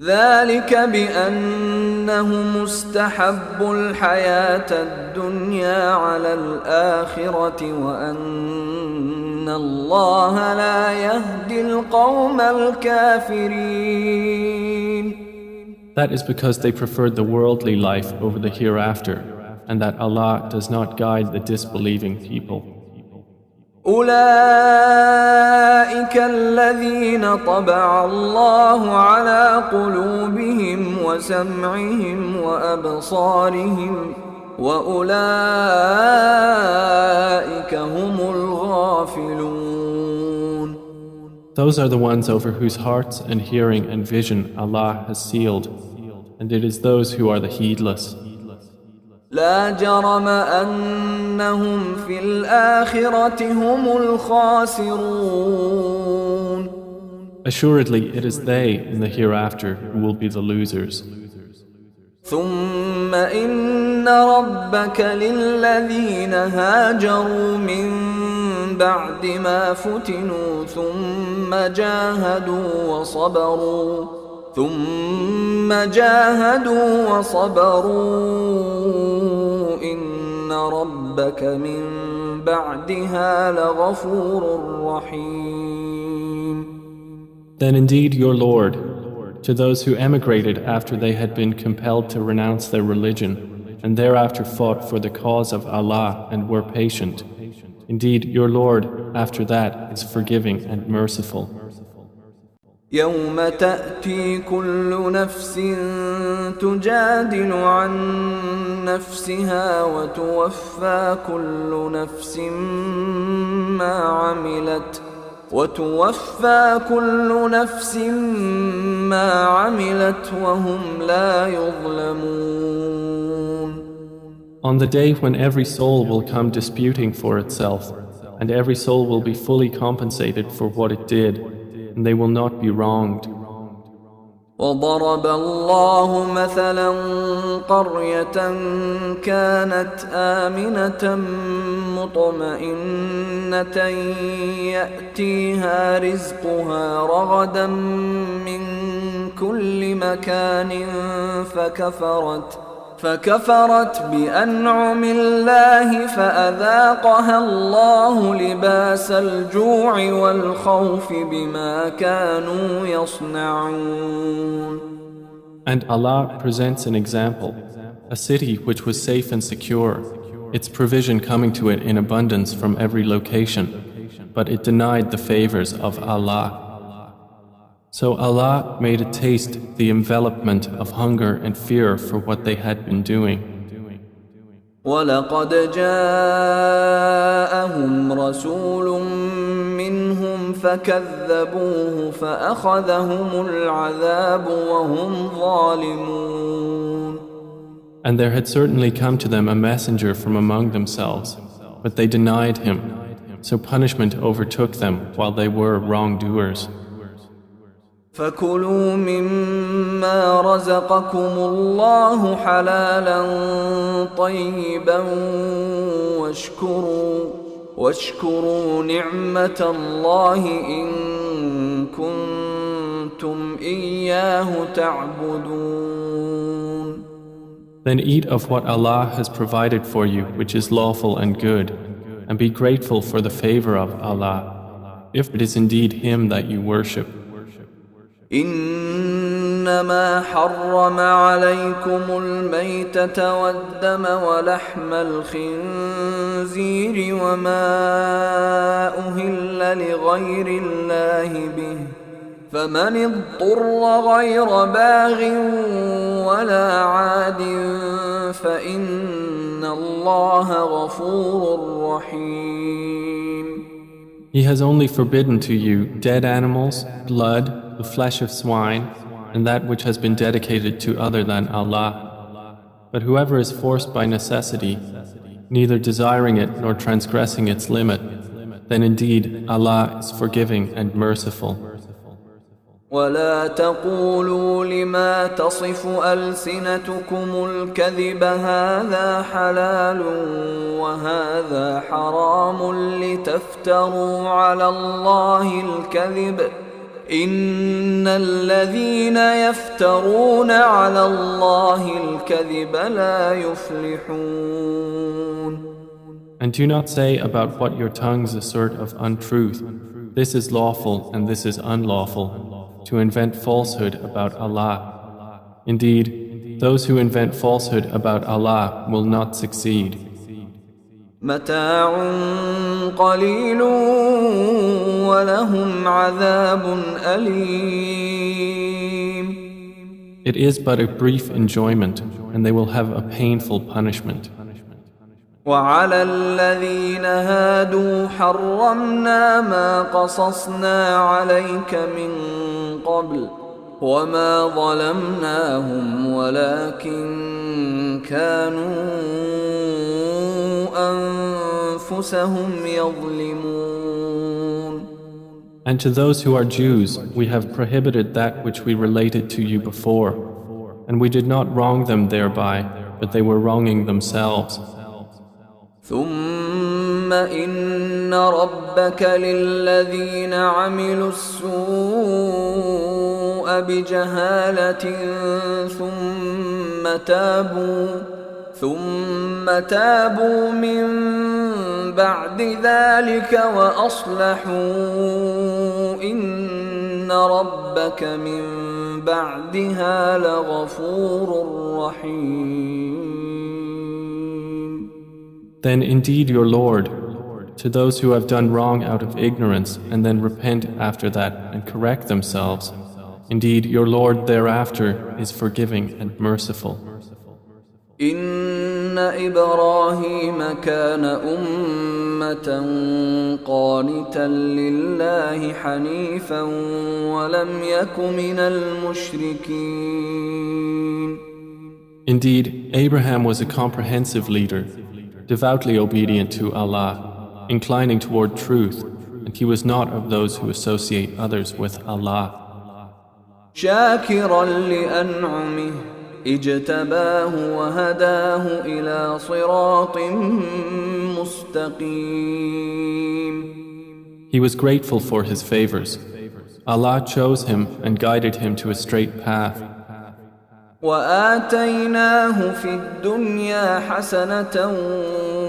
ذلك بأنهم استحبوا الحياة الدنيا على الآخرة وأن الله لا يهدي القوم الكافرين. That is because they preferred the worldly life over the hereafter, and that Allah does not guide the disbelieving people. أولئك الذين طبع الله على قلوبهم وسمعهم وأبصارهم وأولئك هم الغافلون. Those are the ones over whose hearts and hearing and vision Allah has sealed, and it is those who are the heedless. لا جرم أنهم في الآخرة هم الخاسرون. Assuredly, it is they in the hereafter who will be the losers. ثم إن ربك للذين هاجروا من بعد ما فتنوا ثم جاهدوا وصبروا إن ربك من بعدها لغفور رحيم. Then indeed your Lord, to those who emigrated after they had been compelled to renounce their religion, and thereafter fought for the cause of Allah and were patient, indeed your Lord after that is forgiving and merciful. يوم تأتي كل نفس تجادل عن نفسها وتوفى كل نفس ما عملت وهم لا يظلمون. On the day when every soul will come disputing for itself, and every soul will be fully compensated for what it did, and they will not be wronged. وضرب الله مثلا قرية كانت آمنة مطمئنة يأتيها رزقها رغدا من كل مكان فكفرت بأنعم الله فأذاقها الله لباس الجوع والخوف بما كانوا يصنعون. And Allah presents an example, a city which was safe and secure, its provision coming to it in abundance from every location, but it denied the favors of Allah. So Allah made it taste the envelopment of hunger and fear for what they had been doing. وَلَقَدْ جَاءَهُمْ رَسُولٌ مِّنْهُمْ فَكَذَّبُوهُ فَأَخَذَهُمُ الْعَذَابُ وَهُمْ ظَالِمُونَ. And there had certainly come to them a messenger from among themselves, but they denied him, so punishment overtook them while they were wrongdoers. فَكُلُوا مِمَّا رَزَقَكُمُ اللَّهُ حَلَالًا طَيِّبًا واشكروا نِعْمَةَ اللَّهِ إِن كُنتُمْ إِيَّاهُ تَعْبُدُونَ. Then eat of what Allah has provided for you, which is lawful and good, and be grateful for the favor of Allah, if it is indeed Him that you worship. إنما حرم عليكم الميتة والدم ولحم الخنزير وما أهل لغير الله به فمن اضطر غير باغ ولا عاد فإن الله غفور رحيم. He has only forbidden to you dead animals, blood, the flesh of swine, and that which has been dedicated to other than Allah. But whoever is forced by necessity, neither desiring it nor transgressing its limit, then indeed Allah is forgiving and merciful. ولا تقولوا لما تصف ألسنتكم الكذب هذا حلال وهذا حرام لتفتروا على الله الكذب إن الذين يفترون على الله الكذب لا يفلحون. And do not say about what your tongues assert of untruth, this is lawful and this is unlawful, to invent falsehood about Allah. Indeed, those who invent falsehood about Allah will not succeed. متاع قليل ولهم عذاب أليم. It is but a brief enjoyment, and they will have a painful punishment. وعلى الذين هادوا حرمنا ما قصصنا عليك من قبل وما ظلمناهم ولكن كانوا أنفسهم يظلمون. And to those who are Jews, we have prohibited that which we related to you before, and we did not wrong them thereby, but they were wronging themselves. ثم إن ربك للذين عملوا السوء بجهالة ثم تابوا من بعد ذلك وأصلحوا إن ربك من بعدها لغفور رحيم. Then indeed your Lord, to those who have done wrong out of ignorance and then repent after that and correct themselves, indeed your Lord thereafter is forgiving and merciful. إن إبراهيم كان أمة قانتا لله حنيفا ولم يك من المشركين. Indeed, Abraham was a comprehensive leader, devoutly obedient to Allah, inclining toward truth, and he was not of those who associate others with Allah. شاكرا لأنعمه اجتباه وهداه إلى صراط مستقيم. He was grateful for his favors. Allah chose him and guided him to a straight path. وآتيناه في الدنيا حسنة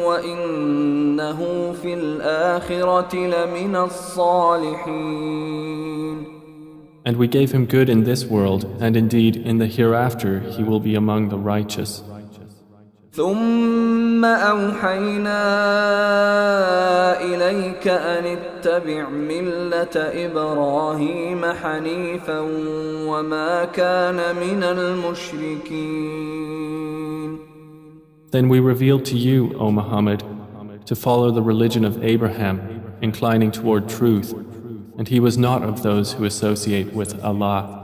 وإنه في الآخرة لمن الصالحين. And we gave him good in this world, and indeed in the hereafter he will be among the righteous. ثم أوحينا إليك أن اتبع ملة إبراهيم حنيفا وما كان من المشركين. Then we revealed to you, O Muhammad, to follow the religion of Abraham, inclining toward truth, and he was not of those who associate with Allah.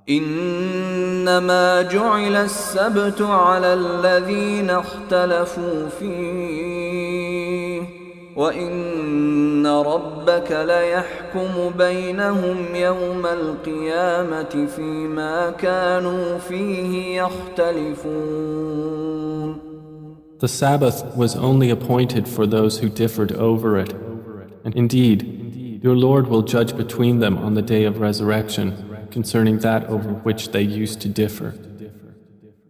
إنما جعل السبت على الذين اختلفوا فيه وإن ربك ليحكم بينهم يوم القيامة فيما كانوا فيه يختلفون. The Sabbath was only appointed for those who differed over it, and indeed, your Lord will judge between them on the day of resurrection concerning that over which they used to differ.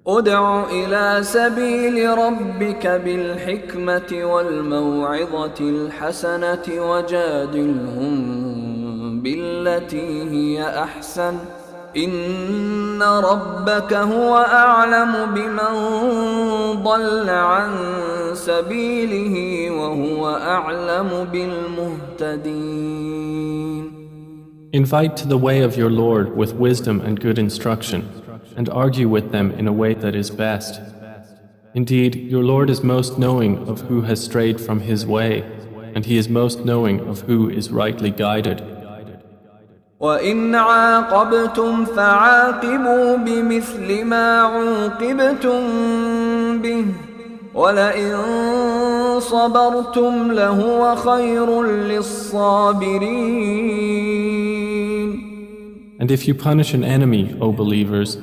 ادع إلى سبيل ربك بالحكمة والموعظة الحسنة وجادلهم بالتي هي أحسن إن ربك هو أعلم بمن ضل عن سبيله وهو أعلم بالمهتدين. Invite to the way of your Lord with wisdom and good instruction, and argue with them in a way that is best. Indeed, your Lord is most knowing of who has strayed from his way, and he is most knowing of who is rightly guided. وَإِنْ عَاقَبْتُمْ فَعَاقِبُوا بِمِثْلِ مَا عُوقِبْتُمْ بِهِ وَلَئِنْ صَبَرْتُمْ لَهُوَ خَيْرٌ لِلصَّابِرِينَ. And if you punish an enemy, O believers,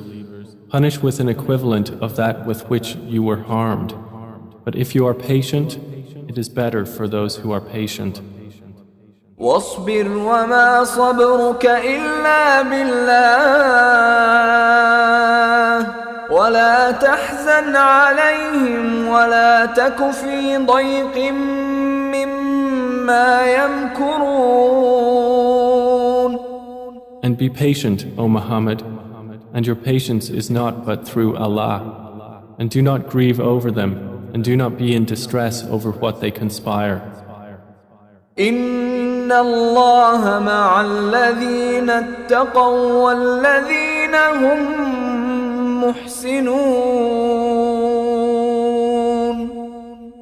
punish with an equivalent of that with which you were harmed. But if you are patient, it is better for those who are patient. واصبر وما صبرك إلا بالله ولا تحزن عليهم ولا تك في ضيق مما يمكرون. And be patient, O Muhammad, and your patience is not but through Allah. And do not grieve over them, and do not be in distress over what they conspire. إن الله مع الذين اتقوا والذين هم محسنون.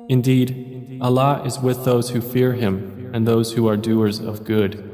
Indeed, Allah is with those who fear Him and those who are doers of good.